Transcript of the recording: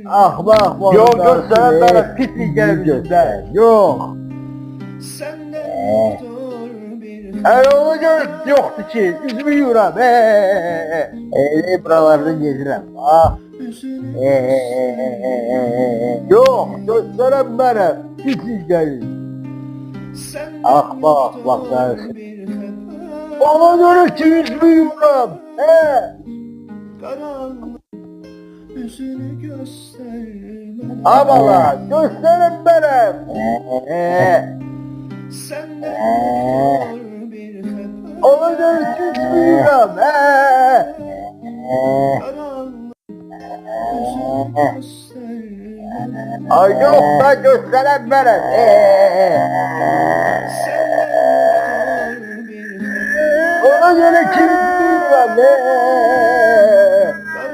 Ahmak var. Yok gösteren bana pislik gelmişler. Yok. Olacak yoktu ki. Üzümü yuram. Buralarda gezirim. Ah. Yok gösteren bana pislik gelmiş. Ahmak baklar. Olacak ki üzümü yuram. Amala gösterin bana. Olacak ki üzümü yuram. Ay yok da gösteren bana. Ona göre kim bilmem ne.